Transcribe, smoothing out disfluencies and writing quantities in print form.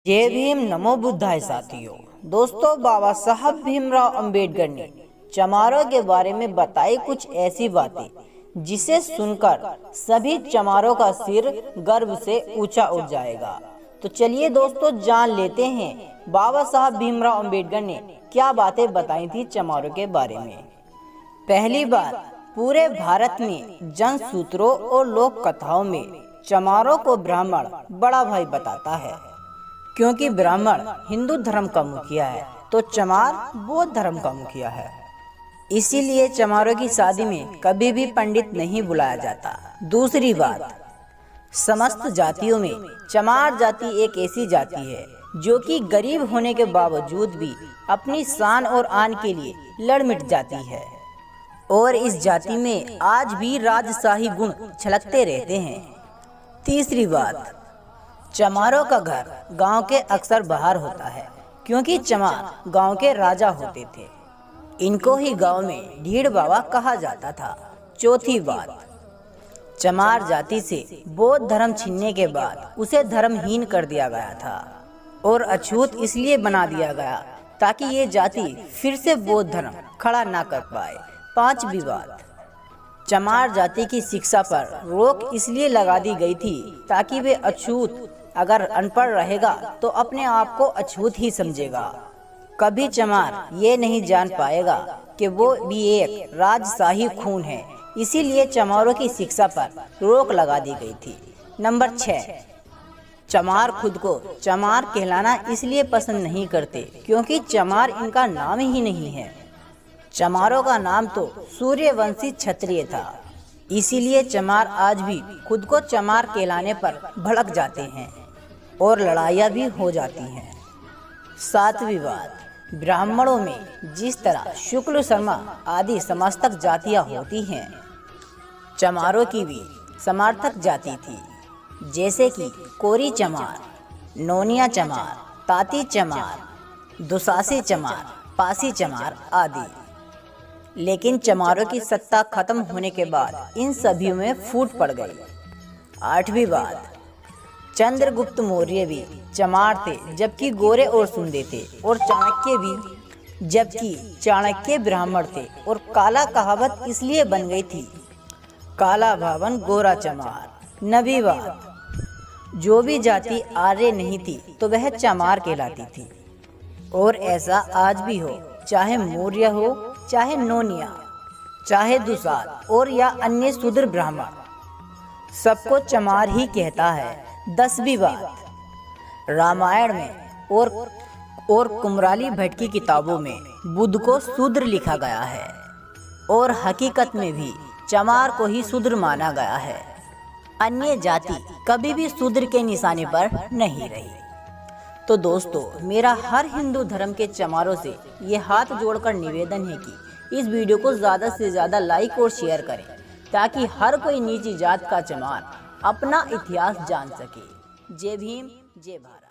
जय भीम नमो बुद्धाय साथियों। दोस्तों, बाबा साहब भीमराव अंबेडकर ने चमारों के बारे में बताई कुछ ऐसी बातें जिसे सुनकर सभी चमारों का सिर गर्व से ऊंचा उठ जाएगा। तो चलिए दोस्तों, जान लेते हैं बाबा साहब भीमराव अंबेडकर ने क्या बातें बताई थी चमारों के बारे में। पहली बार, पूरे भारत में जन सूत्रों और लोक कथाओं में चमारों को ब्राह्मण बड़ा भाई बताता है, क्योंकि ब्राह्मण हिंदू धर्म का मुखिया है तो चमार बौद्ध धर्म का मुखिया है। इसीलिए चमारों की शादी में कभी भी पंडित नहीं बुलाया जाता। दूसरी बात, समस्त जातियों में चमार जाति एक ऐसी जाति है जो कि गरीब होने के बावजूद भी अपनी शान और आन के लिए लड़ मिट जाती है, और इस जाति में आज भी राजशाही गुण छलकते रहते हैं। तीसरी बात, चमारों का घर गांव के अक्सर बाहर होता है, क्योंकि चमार गांव के राजा होते थे। इनको ही गांव में ढीड़ बाबा कहा जाता था। चौथी बात, चमार जाति से बौद्ध धर्म छीनने के बाद उसे धर्महीन कर दिया गया था और अछूत इसलिए बना दिया गया ताकि ये जाति फिर से बौद्ध धर्म खड़ा ना कर पाए। पांचवी बात, चमार जाति की शिक्षा पर रोक इसलिए लगा दी गई थी ताकि वे अछूत अगर अनपढ़ रहेगा तो अपने आप को अछूत ही समझेगा। कभी चमार ये नहीं जान पाएगा कि वो भी एक राजशाही खून है, इसीलिए चमारों की शिक्षा पर रोक लगा दी गई थी। नंबर 6, चमार खुद को चमार कहलाना इसलिए पसंद नहीं करते क्योंकि चमार इनका नाम ही नहीं है। चमारों का नाम तो सूर्यवंशी क्षत्रिय था, इसीलिए चमार आज भी खुद को चमार कहलाने पर भड़क जाते हैं और लड़ाइयाँ भी हो जाती हैं। सातवीं बात, ब्राह्मणों में जिस तरह शुक्ल शर्मा आदि समस्तक जातियाँ होती हैं, चमारों की भी समार्थक जाति थी, जैसे कि कोरी चमार, नोनिया चमार, ताती चमार, दुसासी चमार, पासी चमार आदि। लेकिन चमारों की सत्ता खत्म होने के बाद इन सभी में फूट पड़ गई। आठवीं बात, चंद्रगुप्त मौर्य भी चमार थे, जबकि गोरे और सुंदे थे, और चाणक्य भी, जबकि चाणक्य ब्राह्मण थे। और काला कहावत इसलिए बन गई थी, काला भावन गोरा चमार। नवीं बात, जो भी जाति आर्य नहीं थी तो वह चमार कहलाती थी, और ऐसा आज भी हो, चाहे मौर्य हो, चाहे नोनिया, चाहे दुसात और या अन्य शूद्र ब्राह्मण, सबको चमार ही कहता है। 10वीं बात, रामायण में और कुमराली भट्ट की किताबों में बुद्ध को शूद्र लिखा गया है, और हकीकत में भी चमार को ही शूद्र माना गया है। अन्य जाति कभी भी शूद्र के निशाने पर नहीं रही। तो दोस्तों, मेरा हर हिंदू धर्म के चमारों से ये हाथ जोड़कर निवेदन है कि इस वीडियो को ज़्यादा से ज़्यादा लाइक और शेयर करें, ताकि हर कोई नीची जात का चमार अपना इतिहास जान सके। जय भीम, जय भारत।